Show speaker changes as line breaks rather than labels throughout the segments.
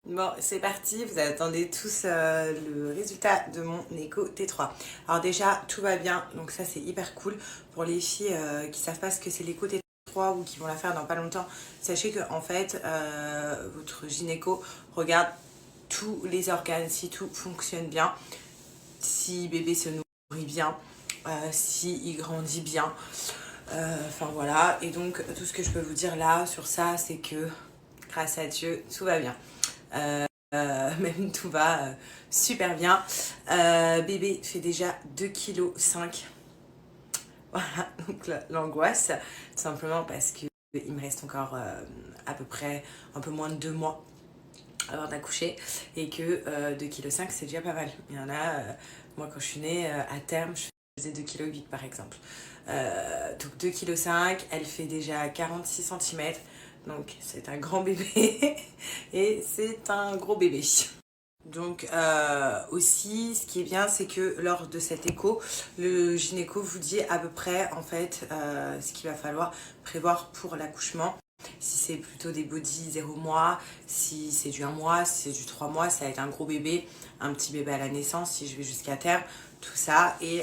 Bon, c'est parti, vous attendez tous le résultat de mon écho T3. Alors déjà, tout va bien, donc ça c'est hyper cool. Pour les filles qui savent pas ce que c'est l'écho T3 ou qui vont la faire dans pas longtemps, sachez que en fait, votre gynéco regarde tous les organes, si tout fonctionne bien, si bébé se nourrit bien, si il grandit bien. Enfin voilà, et donc tout ce que je peux vous dire là sur ça, c'est que grâce à Dieu, tout va bien. Même tout va super bien. Bébé fait déjà 2,5 kg. Voilà, donc l'angoisse, tout simplement parce que il me reste encore à peu près un peu moins de 2 mois avant d'accoucher et que 2,5 kg c'est déjà pas mal. Il y en a, moi quand je suis née, à terme, je faisais 2,8 kg par exemple. Donc 2,5 kg, elle fait déjà 46 cm, donc c'est un grand bébé et c'est un gros bébé. Donc aussi, ce qui est bien, c'est que lors de cet écho, le gynéco vous dit à peu près en fait ce qu'il va falloir prévoir pour l'accouchement. Si c'est plutôt des body 0 mois, si c'est du 1 mois, si c'est du 3 mois, ça va être un gros bébé, un petit bébé à la naissance, si je vais jusqu'à terme, tout ça. Et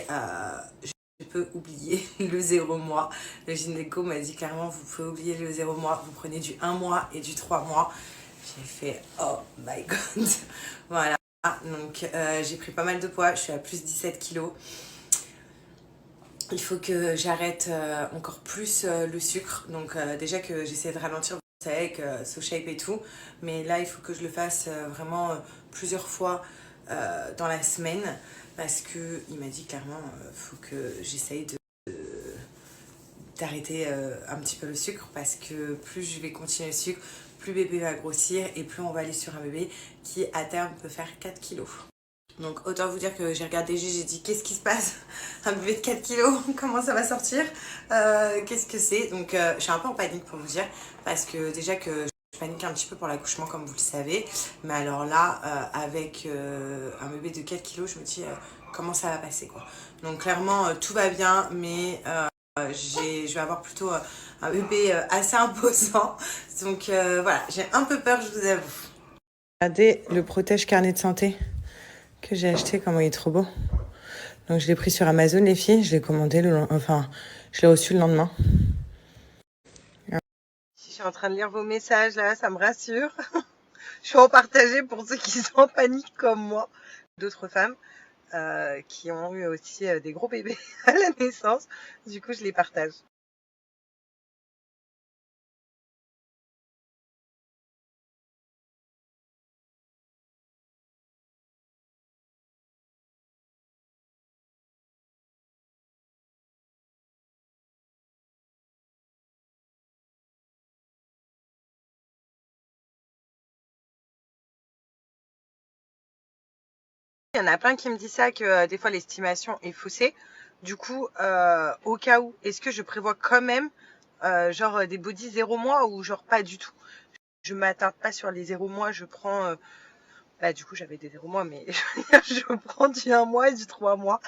je peux oublier le 0 mois. Le gynéco m'a dit clairement, vous pouvez oublier le 0 mois, vous prenez du 1 mois et du 3 mois. J'ai fait oh my god. Voilà. Donc j'ai pris pas mal de poids. Je suis à plus 17 kilos. Il faut que j'arrête encore plus le sucre. Donc déjà que j'essaie de ralentir, vous savez, avec SoShape et tout. Mais là, il faut que je le fasse vraiment plusieurs fois dans la semaine. Parce qu'il m'a dit clairement, il faut que j'essaye d'arrêter un petit peu le sucre. Parce que plus je vais continuer le sucre, plus bébé va grossir et plus on va aller sur un bébé qui à terme peut faire 4 kilos. Donc autant vous dire que j'ai regardé, j'ai dit qu'est-ce qui se passe? Un bébé de 4 kilos, comment ça va sortir? Qu'est-ce que c'est? Donc je suis un peu en panique pour vous dire, parce que déjà que je panique un petit peu pour l'accouchement comme vous le savez, mais alors là, avec un bébé de 4 kilos, je me dis comment ça va passer quoi. Donc clairement tout va bien, mais je vais avoir plutôt un bébé assez imposant. Donc voilà, j'ai un peu peur, je vous avoue. Regardez le protège carnet de santé que j'ai acheté, comment il est trop beau. Donc je l'ai pris sur Amazon les filles, je l'ai commandé enfin je l'ai reçu le lendemain. Je suis en train de lire vos messages là, ça me rassure. Je suis en partager pour ceux qui sont en panique comme moi. D'autres femmes qui ont eu aussi des gros bébés à la naissance. Du coup je les partage. Il y en a plein qui me disent ça, que des fois l'estimation est faussée. Du coup, au cas où, est-ce que je prévois quand même genre des body 0 mois ou genre pas du tout? Je m'attarde pas sur les 0 mois, je prends bah du coup j'avais des 0 mois, mais je prends du 1 mois et du 3 mois.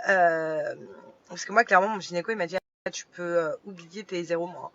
Parce que moi clairement mon gynéco il m'a dit ah, tu peux oublier tes 0 mois.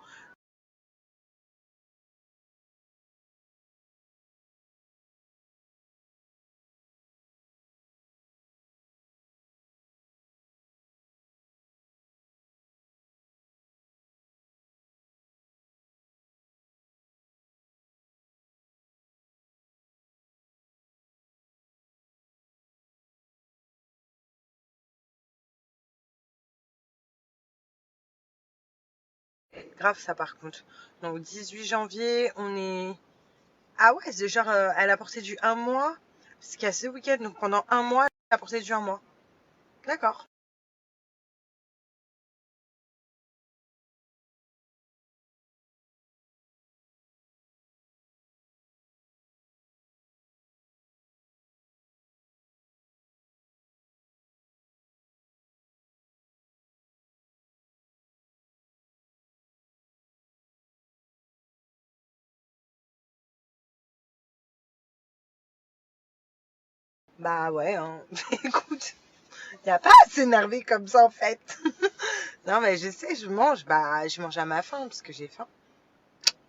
Grave ça par contre. Donc 18 janvier on est... Ah ouais c'est genre elle a porté du 1 mois. Parce qu'il y a ce week-end donc pendant 1 mois elle a porté du 1 mois. D'accord. Bah ouais hein. Écoute, y a pas à s'énerver comme ça en fait. Non mais je sais, je mange à ma faim parce que j'ai faim.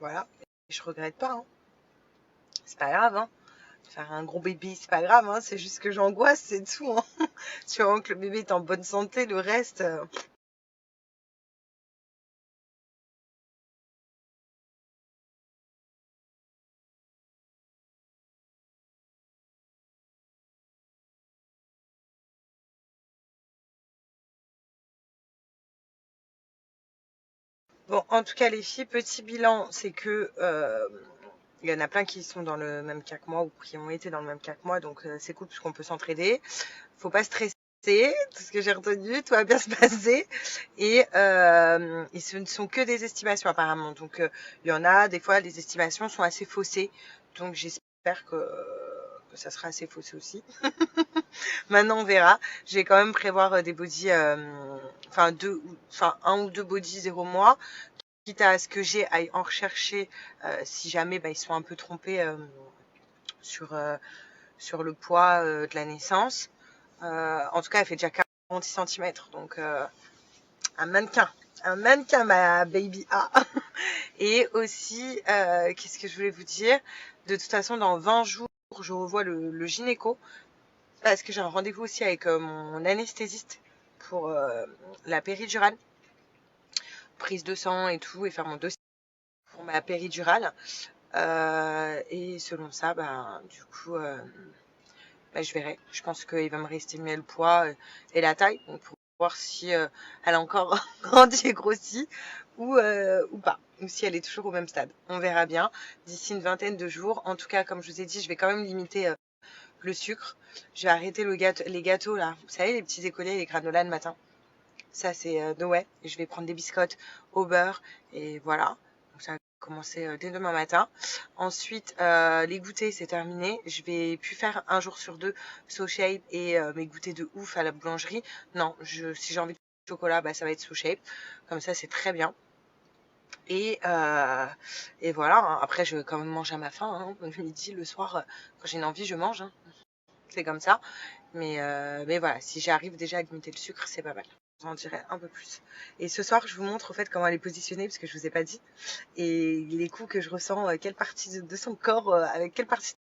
Voilà. Je regrette pas hein. C'est pas grave hein.
faire un gros bébé, c'est pas grave, hein, c'est juste que j'angoisse, c'est tout. Hein. Tu vois que le bébé est en bonne santé, le reste. Bon, en tout cas, les filles, petit bilan, c'est que il y en a plein qui sont dans le même cas que moi ou qui ont été dans le même cas que moi, donc c'est cool parce qu'on peut s'entraider. Faut pas stresser, tout ce que j'ai retenu, tout va bien se passer. Et ce ne sont que des estimations apparemment. Donc il y en a, des fois, les estimations sont assez faussées. Donc j'espère que ça sera assez faussé aussi. Maintenant on verra. Je vais quand même prévoir des bodys, enfin un ou deux bodys 0 mois. Quitte à ce que j'ai à en rechercher si jamais ils sont un peu trompés sur, sur le poids de la naissance. En tout cas, elle fait déjà 46 cm, donc un mannequin. Un mannequin, ma baby A. Et aussi, qu'est-ce que je voulais vous dire? De toute façon, dans 20 jours, je revois le gynéco parce que j'ai un rendez-vous aussi avec mon anesthésiste pour la péridurale, prise de sang et tout, et faire mon dossier pour ma péridurale. Et selon ça, du coup, je verrai. Je pense qu'il va me réestimer le poids et la taille, donc pour voir si elle a encore grandi et grossi ou pas, ou si elle est toujours au même stade. On verra bien d'ici une vingtaine de jours. En tout cas, comme je vous ai dit, je vais quand même limiter le sucre. Je vais arrêter les gâteaux là. Vous savez, les petits écoliers, les granolas le matin. Ça, c'est Noël. Et je vais prendre des biscottes au beurre et voilà. Donc ça va commencer dès demain matin. Ensuite, les goûters, c'est terminé. Je vais plus faire un jour sur deux SoShape et mes goûters de ouf à la boulangerie. Non, si j'ai envie de chocolat, ça va être SoShape. Comme ça, c'est très bien. Et voilà. Hein. Après, je vais quand même manger à ma faim. Hein. Le midi, le soir, quand j'ai une envie, je mange. Hein. C'est comme ça. Mais voilà, si j'arrive déjà à limiter le sucre, c'est pas mal. J'en dirai un peu plus. Et ce soir, je vous montre au fait comment elle est positionnée, parce que je vous ai pas dit. Et les coups que je ressens, quelle partie de son corps, avec quelle partie